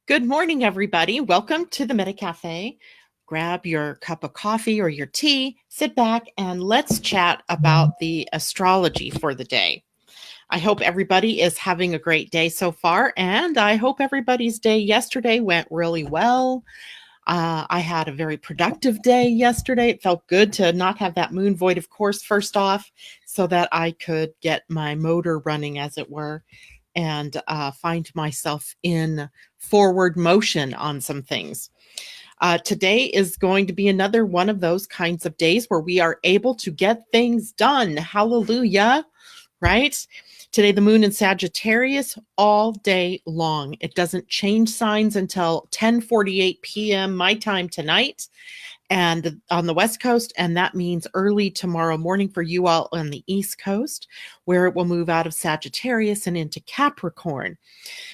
Good morning, everybody. Welcome to the Meta Cafe. Grab your cup of coffee or your tea, sit back, and let's chat about the astrology for the day. I hope everybody is having a great day so far, and I hope everybody's day yesterday went really well. I had a very productive day yesterday. It felt good to not have that moon void, of course, first off, so that I could get my motor running, as it were, and find myself in forward motion on some things. Today is going to be another one of those kinds of days where we are able to get things done. Hallelujah, right? Today, the moon in Sagittarius all day long. It doesn't change signs until 10:48 p.m. my time tonight and on the West Coast, and that means early tomorrow morning for you all on the East Coast, where it will move out of Sagittarius and into Capricorn.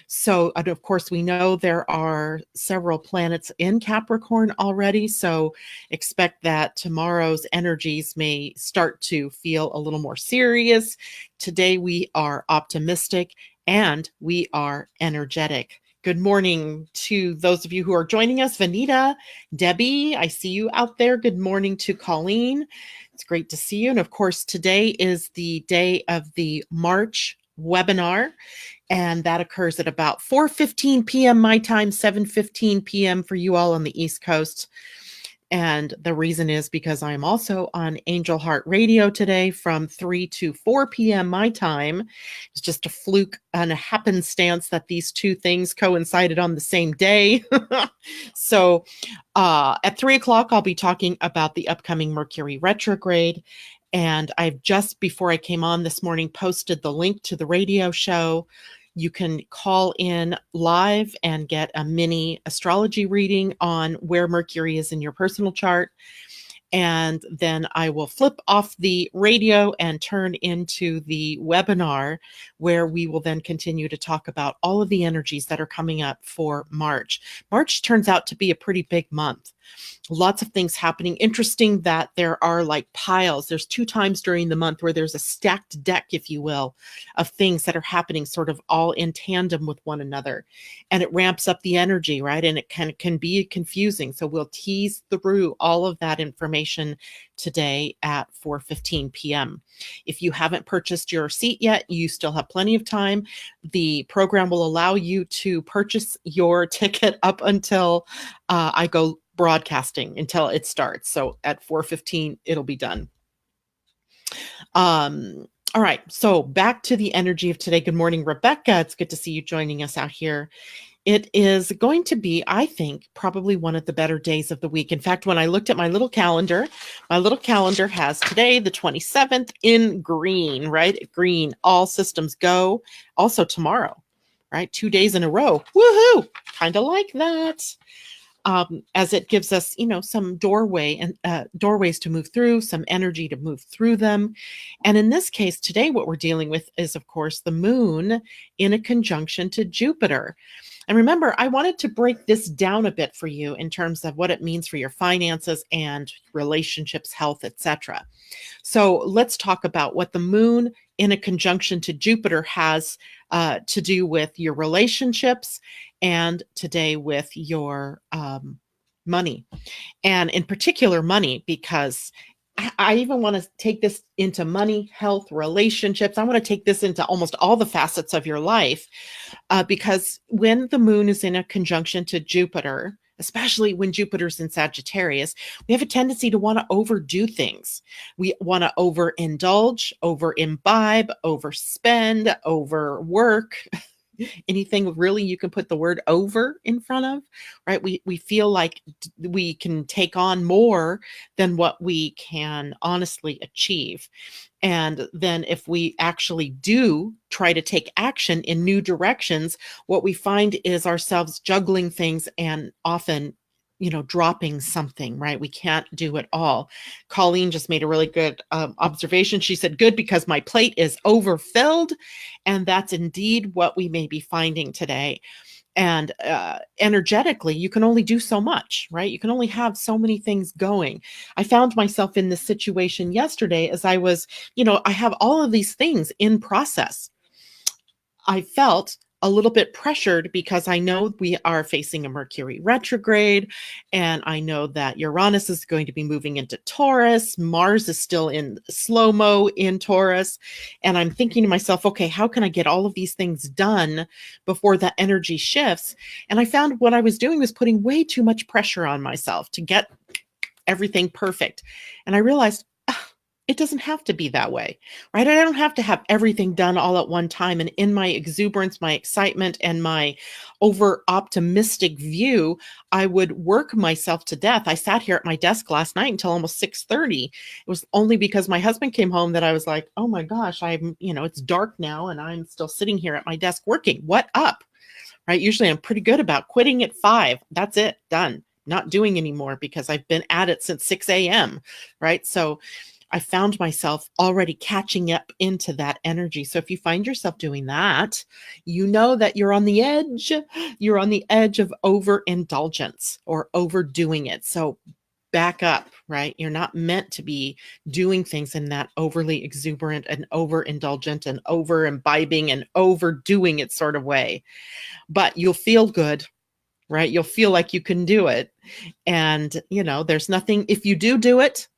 So, and of course, we know there are several planets in Capricorn already, so expect that tomorrow's energies may start to feel a little more serious. Today, we are optimistic and we are energetic. Good morning to those of you who are joining us. Vanita, Debbie, I see you out there. Good morning to Colleen. It's great to see you. And of course, today is the day of the March webinar, and that occurs at about 4:15 p.m. my time, 7:15 p.m. for you all on the East Coast. And the reason is because I'm also on Angel Heart Radio today from 3 to 4 p.m. my time. It's just a fluke and a happenstance that these two things coincided on the same day. So at 3 o'clock, I'll be talking about the upcoming Mercury retrograde. And I've just, before I came on this morning, posted the link to the radio show. You can call in live and get a mini astrology reading on where Mercury is in your personal chart. And then I will flip off the radio and turn into the webinar, where we will then continue to talk about all of the energies that are coming up for March. March turns out to be a pretty big month. Lots of things happening. Interesting that there are like piles. There's 2 times during the month where there's a stacked deck, if you will, of things that are happening sort of all in tandem with one another. And it ramps up the energy, right? And it can be confusing. So we'll tease through all of that information today at 4:15 p.m. If you haven't purchased your seat yet, you still have plenty of time. The program will allow you to purchase your ticket up until I go broadcasting, until it starts. So at 4:15, it'll be done. All right. So back to the energy of today. Good morning, Rebecca. It's good to see you joining us out here. It is going to be, I think, probably one of the better days of the week. In fact, when I looked at my little calendar has today, the 27th, in green, right? Green, all systems go. Also tomorrow, right? 2 days in a row. Woohoo! Kind of like that. As it gives us, some doorways to move through, some energy to move through them. And in this case, today, what we're dealing with is, of course, the moon in a conjunction to Jupiter. And remember, I wanted to break this down a bit for you in terms of what it means for your finances and relationships, health, etc. So let's talk about what the moon in a conjunction to Jupiter has to do with your relationships, and today with your money, and in particular money, because I even want to take this into money, health, relationships. I want to take this into almost all the facets of your life, because when the moon is in a conjunction to Jupiter, especially when Jupiter's in Sagittarius, we have a tendency to want to overdo things. We want to overindulge, over-imbibe, overspend, overwork. Anything really you can put the word over in front of, right? We feel like we can take on more than what we can honestly achieve. And then if we actually do try to take action in new directions, what we find is ourselves juggling things and often dropping something, right? We can't do it all. Colleen just made a really good observation. She said, good, because my plate is overfilled. And that's indeed what we may be finding today. And energetically, you can only do so much, right? You can only have so many things going. I found myself in this situation yesterday as I was, I have all of these things in process. I felt a little bit pressured because I know we are facing a Mercury retrograde, and I know that Uranus is going to be moving into Taurus. Mars is still in slow-mo in Taurus. And I'm thinking to myself, okay, how can I get all of these things done before that energy shifts? And I found what I was doing was putting way too much pressure on myself to get everything perfect. And I realized it doesn't have to be that way, right? I don't have to have everything done all at one time. And in my exuberance, my excitement, and my over optimistic view, I would work myself to death. I sat here at my desk last night until almost 6:30. It was only because my husband came home that I was like, oh my gosh, it's dark now and I'm still sitting here at my desk working. What up? Right? Usually I'm pretty good about quitting at 5. That's it, done. Not doing anymore because I've been at it since 6 a.m. Right? So I found myself already catching up into that energy. So if you find yourself doing that, you know that you're on the edge. You're on the edge of overindulgence or overdoing it. So back up, right? You're not meant to be doing things in that overly exuberant and overindulgent and over imbibing and overdoing it sort of way. But you'll feel good, right? You'll feel like you can do it. And, there's nothing, if you do it,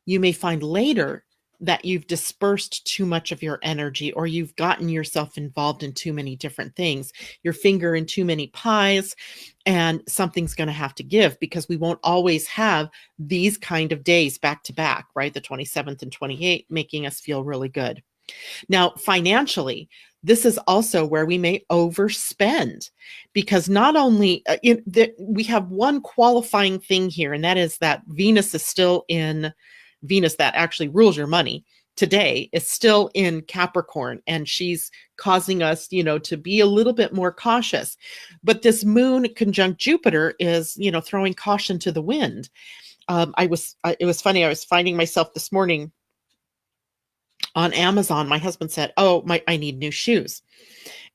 you may find later that you've dispersed too much of your energy, or you've gotten yourself involved in too many different things, your finger in too many pies, and something's going to have to give, because we won't always have these kind of days back to back, right? The 27th and 28th making us feel really good. Now, financially, this is also where we may overspend, because not only we have one qualifying thing here, and that is that Venus is still in Venus, that actually rules your money today, is still in Capricorn, and she's causing us, to be a little bit more cautious. But this moon conjunct Jupiter is, throwing caution to the wind. It was funny. I was finding myself this morning on Amazon. My husband said, I need new shoes.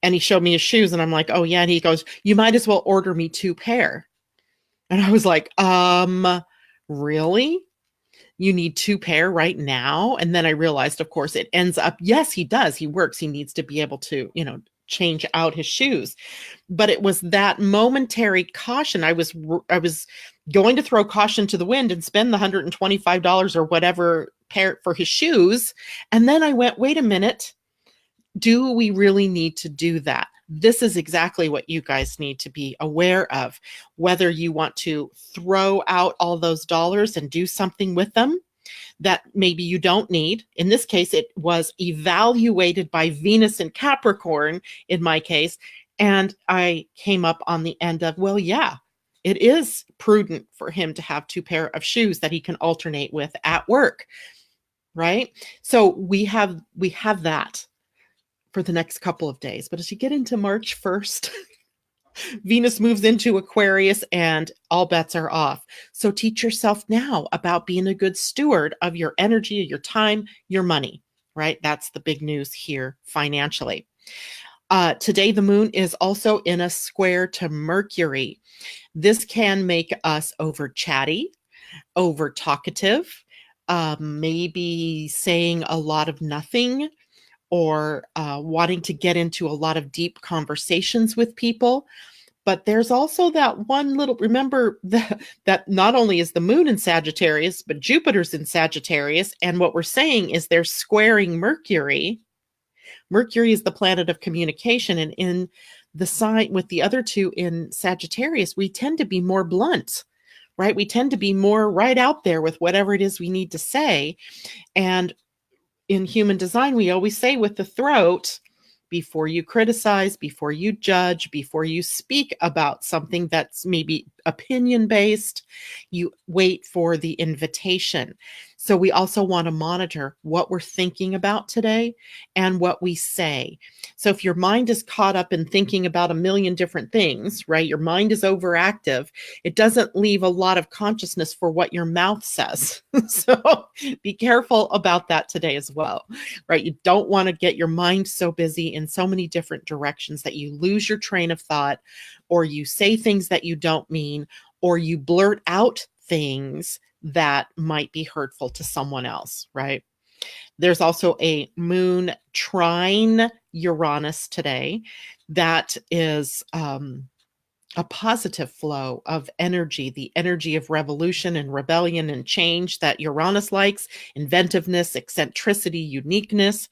And he showed me his shoes, and I'm like, oh yeah. And he goes, you might as well order me 2 pair. And I was like, really? You need 2 pair right now? And then I realized, of course, it ends up, yes, he does. He works. He needs to be able to, change out his shoes. But it was that momentary caution. I was going to throw caution to the wind and spend the $125 or whatever pair for his shoes. And then I went, wait a minute. Do we really need to do that? This is exactly what you guys need to be aware of. Whether you want to throw out all those dollars and do something with them that maybe you don't need. In this case, it was evaluated by Venus in Capricorn, in my case, and I came up on the end of, well, yeah, it is prudent for him to have 2 pair of shoes that he can alternate with at work, right? So we have that for the next couple of days. But as you get into March 1st, Venus moves into Aquarius and all bets are off. So teach yourself now about being a good steward of your energy, your time, your money, right? That's the big news here financially. Today, the moon is also in a square to Mercury. This can make us over chatty, over talkative, maybe saying a lot of nothing, or wanting to get into a lot of deep conversations with people. But there's also that one little, remember that not only is the moon in Sagittarius, but Jupiter's in Sagittarius. And what we're saying is they're squaring Mercury. Mercury is the planet of communication. And in the sign with the other two in Sagittarius, we tend to be more blunt, right? We tend to be more right out there with whatever it is we need to say. And in human design, we always say with the throat, before you criticize, before you judge, before you speak about something that's maybe opinion-based, you wait for the invitation. So we also want to monitor what we're thinking about today and what we say. So if your mind is caught up in thinking about a million different things, right? Your mind is overactive. It doesn't leave a lot of consciousness for what your mouth says. So be careful about that today as well, right? You don't want to get your mind so busy in so many different directions that you lose your train of thought, or you say things that you don't mean, or you blurt out things that might be hurtful to someone else, right? There's also a moon trine Uranus today that is a positive flow of energy, the energy of revolution and rebellion and change that Uranus likes, inventiveness, eccentricity, uniqueness,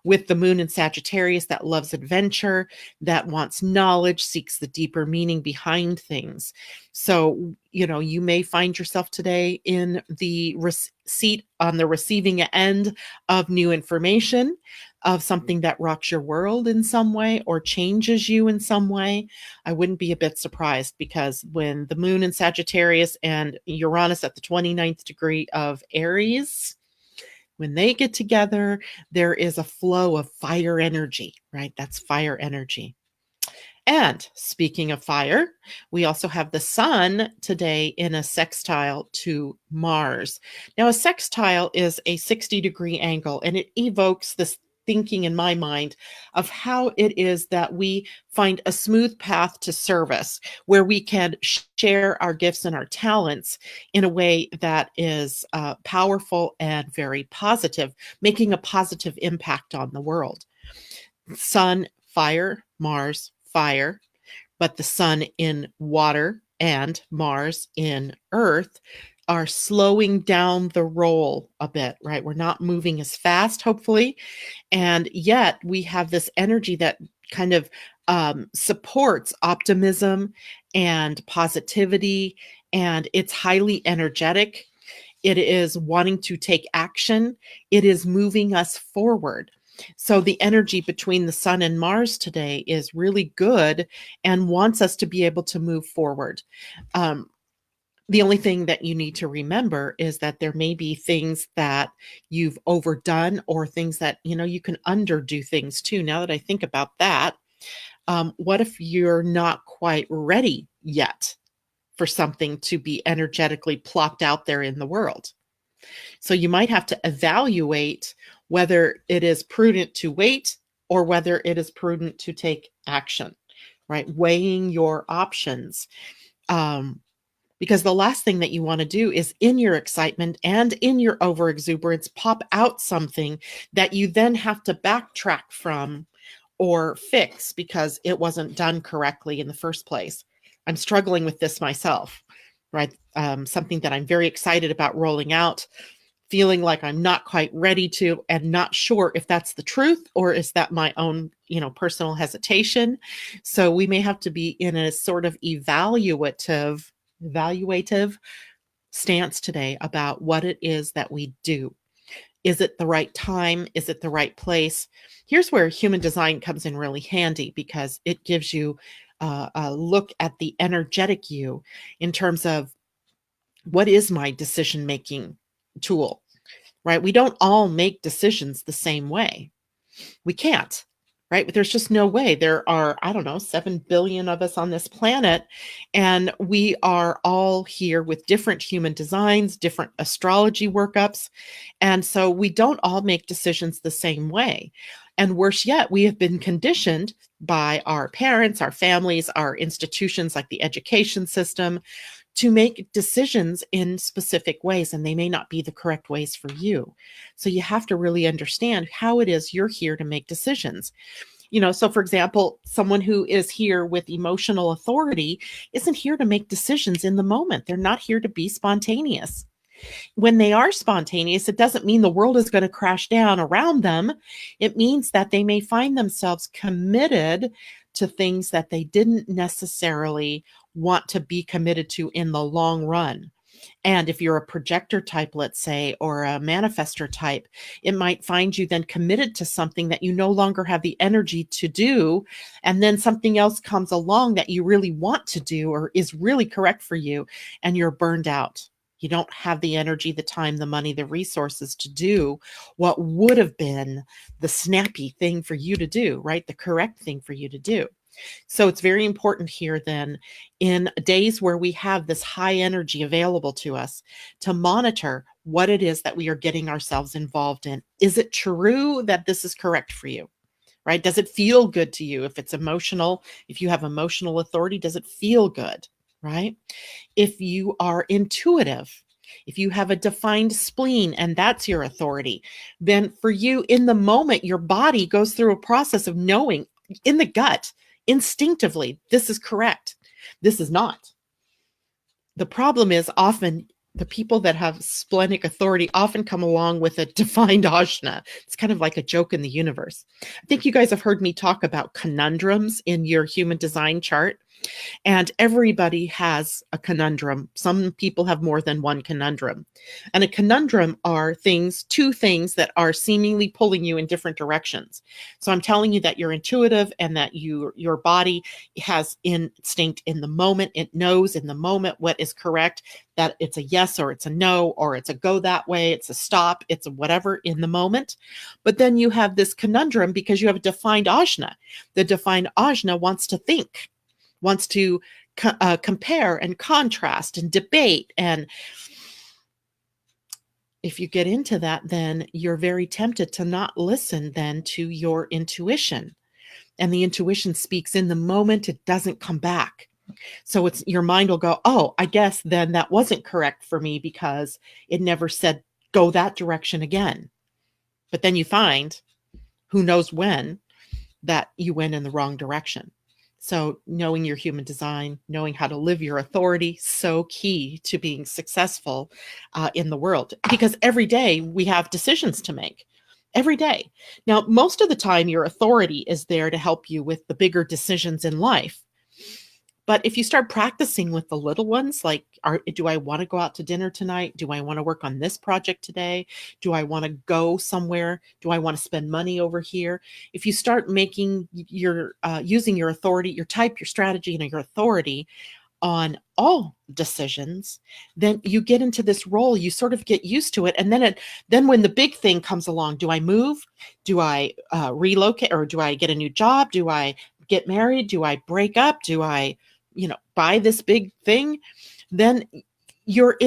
with the moon in Sagittarius that loves adventure, that wants knowledge, seeks the deeper meaning behind things. So, you may find yourself today in the seat on the receiving end of new information, of something that rocks your world in some way or changes you in some way. I wouldn't be a bit surprised, because when the moon in Sagittarius and Uranus at the 29th degree of Aries, when they get together, there is a flow of fire energy, right? That's fire energy. And speaking of fire, we also have the sun today in a sextile to Mars. Now, a sextile is a 60-degree angle, and it evokes this thinking in my mind of how it is that we find a smooth path to service, where we can share our gifts and our talents in a way that is powerful and very positive, making a positive impact on the world. Sun, fire, Mars, fire, but the sun in water and Mars in earth are slowing down the roll a bit, right? We're not moving as fast, hopefully. And yet we have this energy that kind of supports optimism and positivity, and it's highly energetic. It is wanting to take action. It is moving us forward. So the energy between the sun and Mars today is really good and wants us to be able to move forward. The only thing that you need to remember is that there may be things that you've overdone, or things that, you can underdo things too. Now that I think about that, what if you're not quite ready yet for something to be energetically plopped out there in the world? So you might have to evaluate whether it is prudent to wait or whether it is prudent to take action, right? Weighing your options. Because the last thing that you want to do is, in your excitement and in your overexuberance, pop out something that you then have to backtrack from or fix because it wasn't done correctly in the first place. I'm struggling with this myself, right? Something that I'm very excited about rolling out, feeling like I'm not quite ready to, and not sure if that's the truth or is that my own, personal hesitation. So we may have to be in a sort of evaluative stance today about what it is that we do. Is it the right time? Is it the right place? Here's where human design comes in really handy, because it gives you a look at the energetic you in terms of, what is my decision-making tool, right? We don't all make decisions the same way. We can't, right? But there's just no way. There are, 7 billion of us on this planet, and we are all here with different human designs, different astrology workups. And so we don't all make decisions the same way. And worse yet, we have been conditioned by our parents, our families, our institutions like the education system to make decisions in specific ways, and they may not be the correct ways for you. So you have to really understand how it is you're here to make decisions. So for example, someone who is here with emotional authority isn't here to make decisions in the moment. They're not here to be spontaneous. When they are spontaneous, it doesn't mean the world is going to crash down around them. It means that they may find themselves committed to things that they didn't necessarily want to be committed to in the long run. And if you're a projector type, let's say, or a manifestor type, it might find you then committed to something that you no longer have the energy to do. And then something else comes along that you really want to do or is really correct for you, and you're burned out. You don't have the energy, the time, the money, the resources to do what would have been the snappy thing for you to do, right? The correct thing for you to do. So it's very important here then, in days where we have this high energy available to us, to monitor what it is that we are getting ourselves involved in. Is it true that this is correct for you, right? Does it feel good to you? If it's emotional, if you have emotional authority, does it feel good, right? If you are intuitive, If you have a defined spleen and that's your authority, then for you in the moment, your body goes through a process of knowing in the gut, instinctively, this is correct. This is not. The problem is often the people that have splenic authority often come along with a defined ajna. It's kind of like a joke in the universe. I think you guys have heard me talk about conundrums in your human design chart. And everybody has a conundrum. Some people have more than one conundrum. And a conundrum are two things that are seemingly pulling you in different directions. So I'm telling you that you're intuitive and that your body has instinct in the moment. It knows in the moment what is correct, that it's a yes or it's a no, or it's a go that way, it's a stop, it's a whatever in the moment. But then you have this conundrum because you have a defined ajna. The defined ajna wants to think, wants to compare and contrast and debate. And if you get into that, then you're very tempted to not listen then to your intuition. And the intuition speaks in the moment, it doesn't come back. So your mind will go, oh, I guess then that wasn't correct for me because it never said go that direction again. But then you find, who knows when, that you went in the wrong direction. So knowing your human design, knowing how to live your authority, so key to being successful in the world. Because every day we have decisions to make. Every day. Now, most of the time, your authority is there to help you with the bigger decisions in life. But if you start practicing with the little ones, like, do I want to go out to dinner tonight? Do I want to work on this project today? Do I want to go somewhere? Do I want to spend money over here? If you start making using your authority, your type, your strategy, and your authority on all decisions, then you get into this role. You sort of get used to it, and then when the big thing comes along, do I move? Do I relocate, or do I get a new job? Do I get married? Do I break up? Do I buy this big thing? Then you're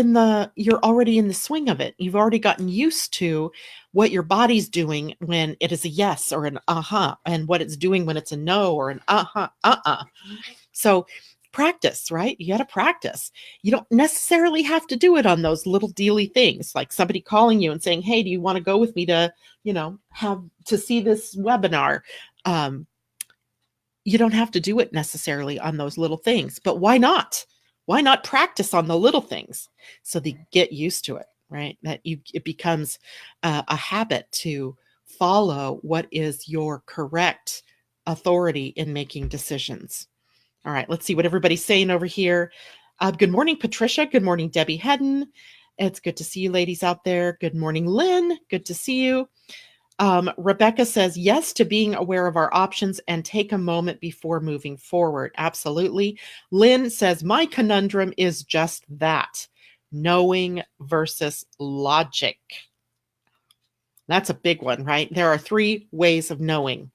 already in the swing of it. You've already gotten used to what your body's doing when it is a yes or an and what it's doing when it's a no or an So practice, right? You got to practice. You don't necessarily have to do it on those little dealy things, like somebody calling you and saying, hey, do you want to go with me to, have to see this webinar? You don't have to do it necessarily on those little things, but why not? Why not practice on the little things so they get used to it, right? It becomes a habit to follow what is your correct authority in making decisions. All right, let's see what everybody's saying over here. Good morning, Patricia. Good morning, Debbie Hedden. It's good to see you ladies out there. Good morning, Lynn. Good to see you. Rebecca says, yes to being aware of our options and take a moment before moving forward. Absolutely. Lynn says, my conundrum is just that, knowing versus logic. That's a big one, right? There are 3 ways of knowing,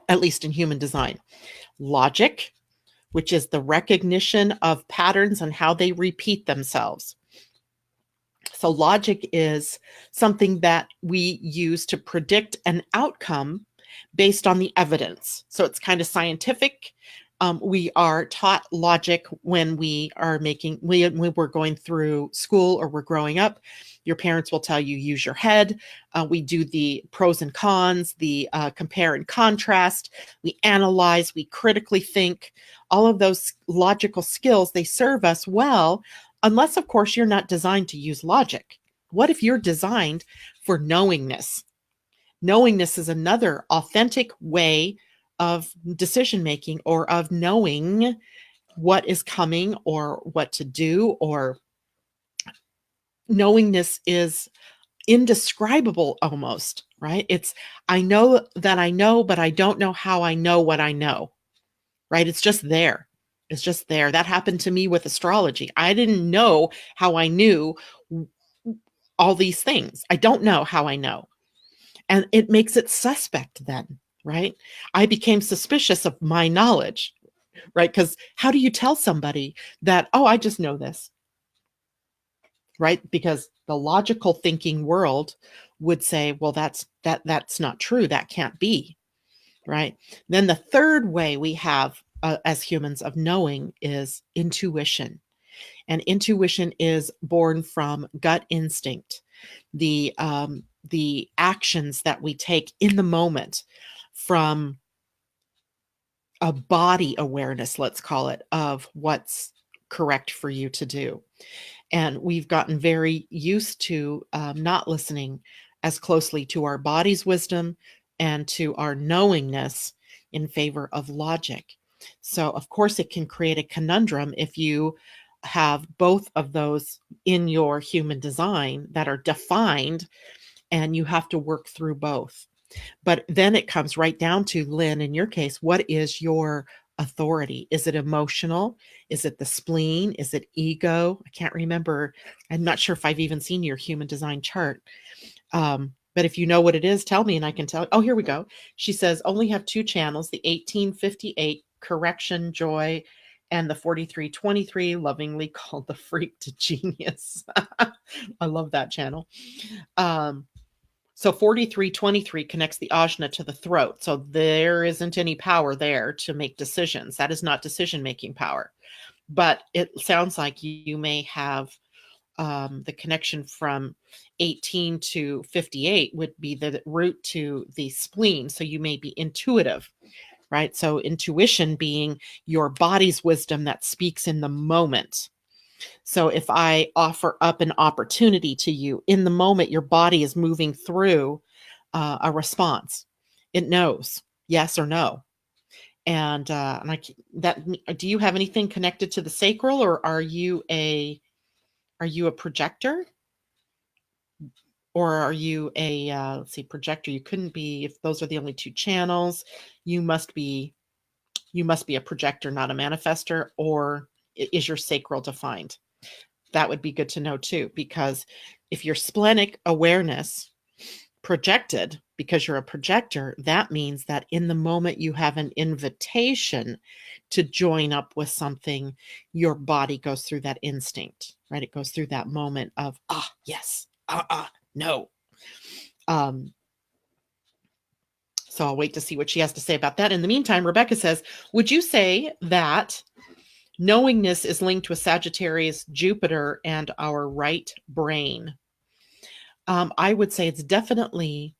at least in human design. Logic, which is the recognition of patterns and how they repeat themselves. So logic is something that we use to predict an outcome based on the evidence. So it's kind of scientific. We are taught logic when we are when we're going through school or we're growing up. Your parents will tell you, use your head. We do the pros and cons, the compare and contrast. We analyze, we critically think. All of those logical skills, they serve us well, unless, of course, you're not designed to use logic. What if you're designed for knowingness? Knowingness is another authentic way of decision making, or of knowing what is coming or what to do, or knowingness is indescribable almost, right? It's, I know that I know, but I don't know how I know what I know, right? It's just there. It's just there. That happened to me with astrology. I didn't know how I knew all these things. I don't know how I know. And it makes it suspect then, right? I became suspicious of my knowledge, right? Because how do you tell somebody that, oh, I just know this, right? Because the logical thinking world would say, well, that's not true. That can't be, right? Then the third way we have as humans of knowing is intuition. And intuition is born from gut instinct, the actions that we take in the moment, from a body awareness, let's call it, of what's correct for you to do. And we've gotten very used to not listening as closely to our body's wisdom and to our knowingness in favor of logic. So, of course, it can create a conundrum if you have both of those in your human design that are defined, and you have to work through both. But then it comes right down to, Lynn, in your case, what is your authority? Is it emotional? Is it the spleen? Is it ego? I can't remember. I'm not sure if I've even seen your human design chart. But if you know what it is, tell me and I can tell. Oh, here we go. She says only have two channels, the 1858 correction joy and the 4323 lovingly called the freak to genius. I love that channel. So 4323 connects the ajna to the throat. So there isn't any power there to make decisions. That is not decision-making power. But it sounds like you may have the connection from 18 to 58 would be the root to the spleen. So you may be intuitive, right? So intuition being your body's wisdom that speaks in the moment. So if I offer up an opportunity to you in the moment, your body is moving through a response. It knows yes or no. And do you have anything connected to the sacral, or are you a projector, or are you a let's see, projector? You couldn't be if those are the only two channels. You must be a projector, not a manifester. Or is your sacral defined? That would be good to know too, because if your splenic awareness projected because you're a projector, that means that in the moment you have an invitation to join up with something, your body goes through that instinct, right? It goes through that moment of, yes, no. So I'll wait to see what she has to say about that. In the meantime, Rebecca says, would you say that knowingness is linked with Sagittarius, Jupiter, and our right brain? I would say it's definitely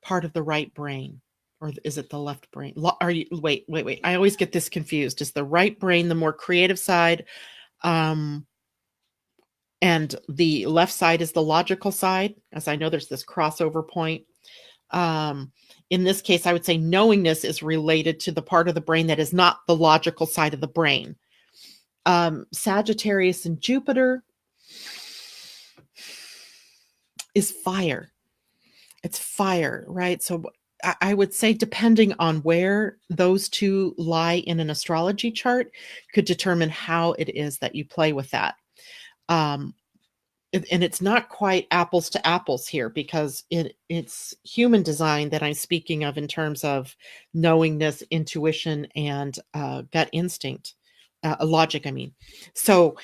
part of the right brain. Or is it the left brain? Wait. I always get this confused. Is the right brain the more creative side? And the left side is the logical side? As I know there's this crossover point. In this case, I would say knowingness is related to the part of the brain that is not the logical side of the brain. Sagittarius and Jupiter is fire. It's fire, right? So I would say, depending on where those two lie in an astrology chart, could determine how it is that you play with that. And it's not quite apples to apples here, because it's human design that I'm speaking of in terms of knowingness, intuition, and gut instinct, logic, I mean. So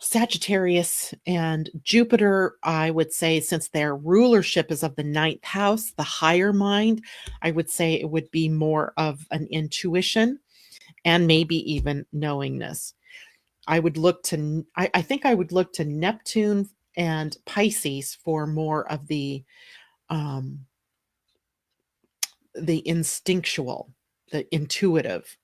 Sagittarius and Jupiter, I would say, since their rulership is of the ninth house, the higher mind, I would say it would be more of an intuition and maybe even knowingness. I think I would look to Neptune and Pisces for more of the instinctual, the intuitive.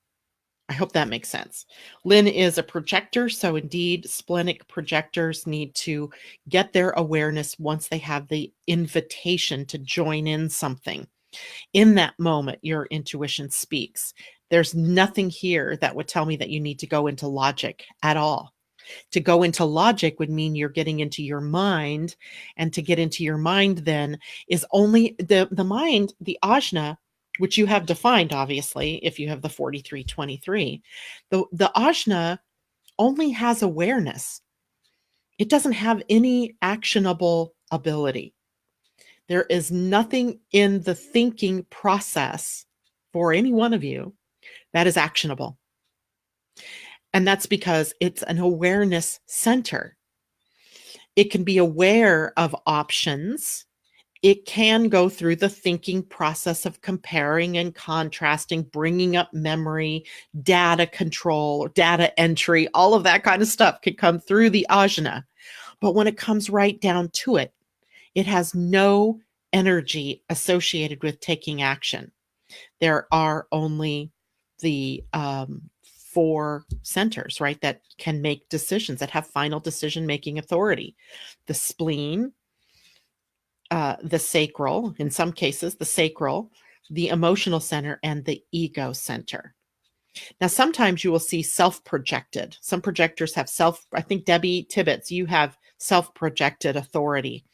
I hope that makes sense. Lynn is a projector, so indeed, splenic projectors need to get their awareness once they have the invitation to join in something. In that moment, your intuition speaks. There's nothing here that would tell me that you need to go into logic at all. To go into logic would mean you're getting into your mind, and to get into your mind then is only the mind, the ajna, which you have defined, obviously, if you have the 4323. The ajna only has awareness. It doesn't have any actionable ability. There is nothing in the thinking process for any one of you that is actionable. And that's because it's an awareness center. It can be aware of options it can go through the thinking process of comparing and contrasting, bringing up memory, data control, data entry, all of that kind of stuff can come through the ajna. But when it comes right down to it, it has no energy associated with taking action. There are only the four centers, right, that can make decisions, that have final decision-making authority. The spleen, the sacral, in some cases, the sacral, the emotional center, and the ego center. Now, sometimes you will see self-projected. Some projectors have I think Debbie Tibbetts, you have self-projected authority.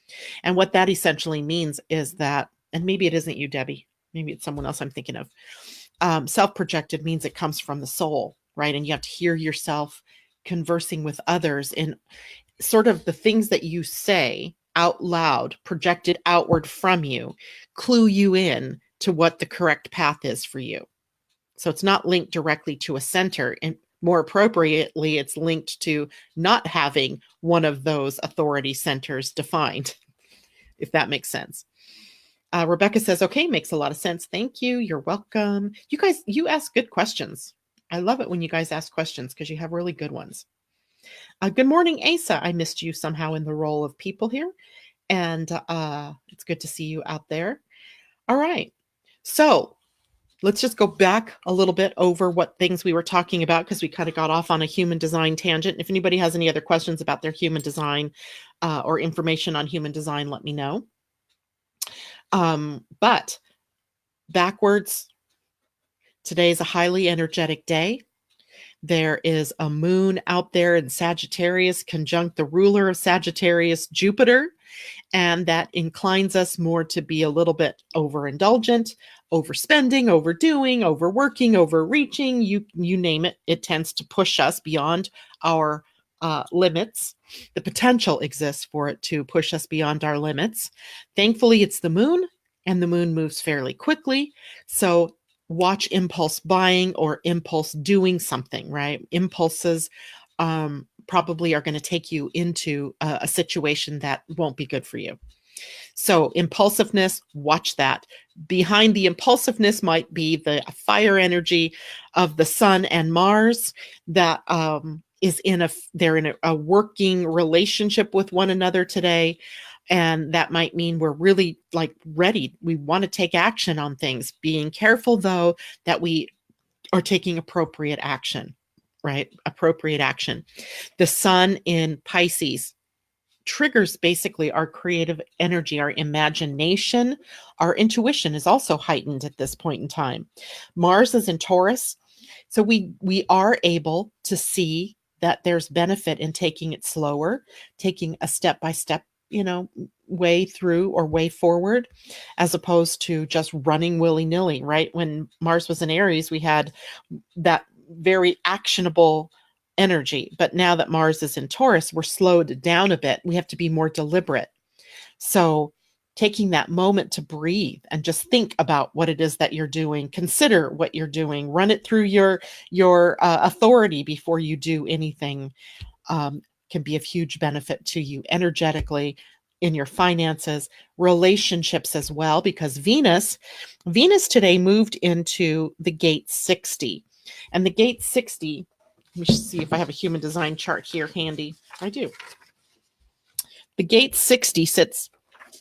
And what that essentially means is that, and maybe it isn't you, Debbie, maybe it's someone else I'm thinking of. Self-projected means it comes from the soul, right? And you have to hear yourself conversing with others in sort of the things that you say out loud, projected outward from you, clue you in to what the correct path is for you. So it's not linked directly to a center, and more appropriately, it's linked to not having one of those authority centers defined, if that makes sense. Rebecca says, okay, makes a lot of sense. Thank you. You're welcome. You guys, you ask good questions. I love it when you guys ask questions because you have really good ones. Good morning, Asa. I missed you somehow in the role of people here. And it's good to see you out there. All right. So let's just go back a little bit over what things we were talking about, because we kind of got off on a human design tangent. If anybody has any other questions about their human design or information on human design, let me know. But backwards, today is a highly energetic day. There is a moon out there in Sagittarius, conjunct the ruler of Sagittarius, Jupiter, and that inclines us more to be a little bit overindulgent, overspending, overdoing, overworking, overreaching, you name it. It tends to push us beyond our limits. The potential exists for it to push us beyond our limits. Thankfully, it's the moon, and the moon moves fairly quickly. So watch impulse buying or impulse doing something, right? Impulses probably are going to take you into a situation that won't be good for you. So impulsiveness, watch that. Behind the impulsiveness might be the fire energy of the sun and Mars that is they're in a working relationship with one another today. And that might mean we're really like ready. We want to take action on things, being careful though that we are taking appropriate action, right? Appropriate action. The sun in Pisces triggers basically our creative energy, our imagination, our intuition is also heightened at this point in time. Mars is in Taurus. So we are able to see that there's benefit in taking it slower, taking a step-by-step, way through or way forward, as opposed to just running willy-nilly, right? When Mars was in Aries, we had that very actionable energy. But now that Mars is in Taurus, we're slowed down a bit. We have to be more deliberate. So taking that moment to breathe and just think about what it is that you're doing, consider what you're doing, run it through your authority before you do anything, can be of huge benefit to you energetically, in your finances, relationships as well, because Venus today moved into the gate 60. And the gate 60, let me see if I have a human design chart here handy. I do. The gate 60 sits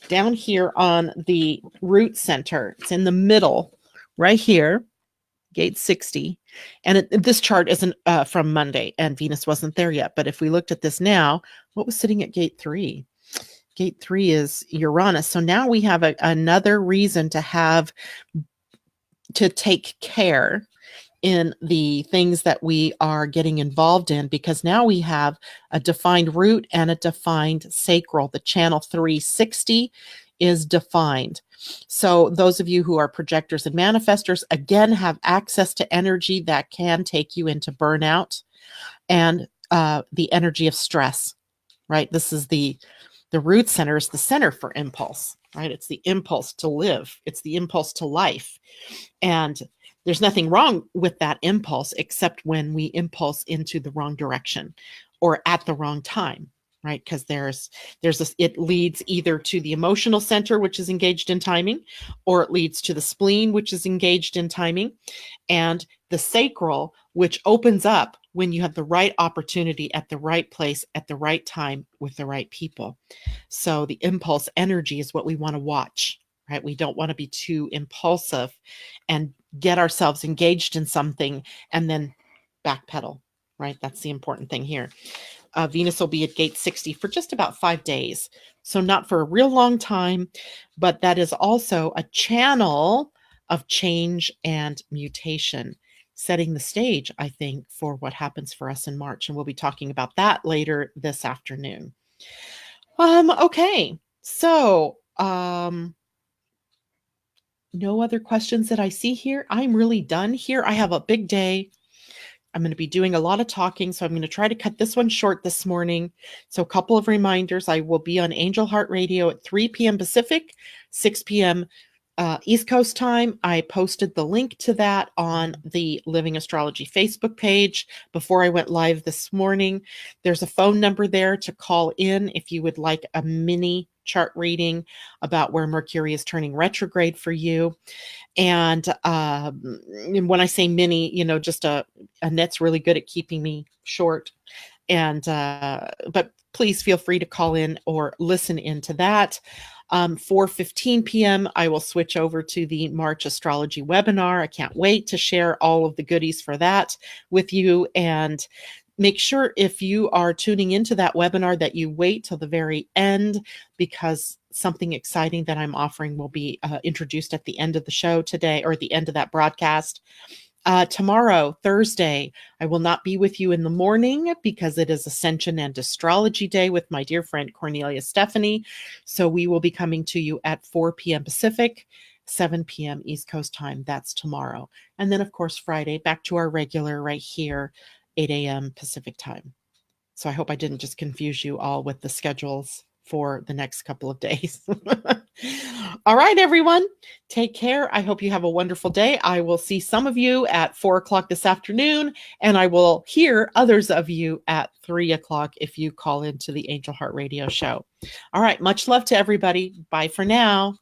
down here on the root center. It's in the middle, right here, gate 60. And this chart isn't from Monday, and Venus wasn't there yet. But if we looked at this now, what was sitting at gate 3? Gate 3 is Uranus. So now we have another reason to take care in the things that we are getting involved in, because now we have a defined root and a defined sacral. The channel 360 is defined. So those of you who are projectors and manifestors, again, have access to energy that can take you into burnout and the energy of stress, right? This is the root center is the center for impulse, right? It's the impulse to live. It's the impulse to life. And there's nothing wrong with that impulse, except when we impulse into the wrong direction or at the wrong time. right? Because it leads either to the emotional center, which is engaged in timing, or it leads to the spleen, which is engaged in timing, and the sacral, which opens up when you have the right opportunity at the right place at the right time with the right people. So the impulse energy is what we want to watch, right? We don't want to be too impulsive and get ourselves engaged in something and then backpedal, right? That's the important thing here. Venus will be at gate 60 for just about 5 days. So not for a real long time, but that is also a channel of change and mutation, setting the stage, I think, for what happens for us in March. And we'll be talking about that later this afternoon. Okay. So, no other questions that I see here. I'm really done here. I have a big day. I'm going to be doing a lot of talking, so I'm going to try to cut this one short this morning. So a couple of reminders. I will be on Angel Heart Radio at 3 p.m. Pacific, 6 p.m. East Coast time. I posted the link to that on the Living Astrology Facebook page before I went live this morning. There's a phone number there to call in if you would like a mini chart reading about where Mercury is turning retrograde for you. And when I say mini, just Annette's really good at keeping me short. And but please feel free to call in or listen into that. 4:15 p.m., I will switch over to the March astrology webinar. I can't wait to share all of the goodies for that with you. And make sure if you are tuning into that webinar that you wait till the very end, because something exciting that I'm offering will be introduced at the end of the show today, or at the end of that broadcast. Tomorrow, Thursday, I will not be with you in the morning because it is Ascension and Astrology Day with my dear friend Cornelia Stephanie. So we will be coming to you at 4 p.m. Pacific, 7 p.m. East Coast time. That's tomorrow. And then, of course, Friday, back to our regular right here, 8 a.m. Pacific time. So I hope I didn't just confuse you all with the schedules for the next couple of days. All right, everyone, take care. I hope you have a wonderful day. I will see some of you at 4 o'clock this afternoon, and I will hear others of you at 3 o'clock if you call into the Angel Heart Radio show. All right, much love to everybody. Bye for now.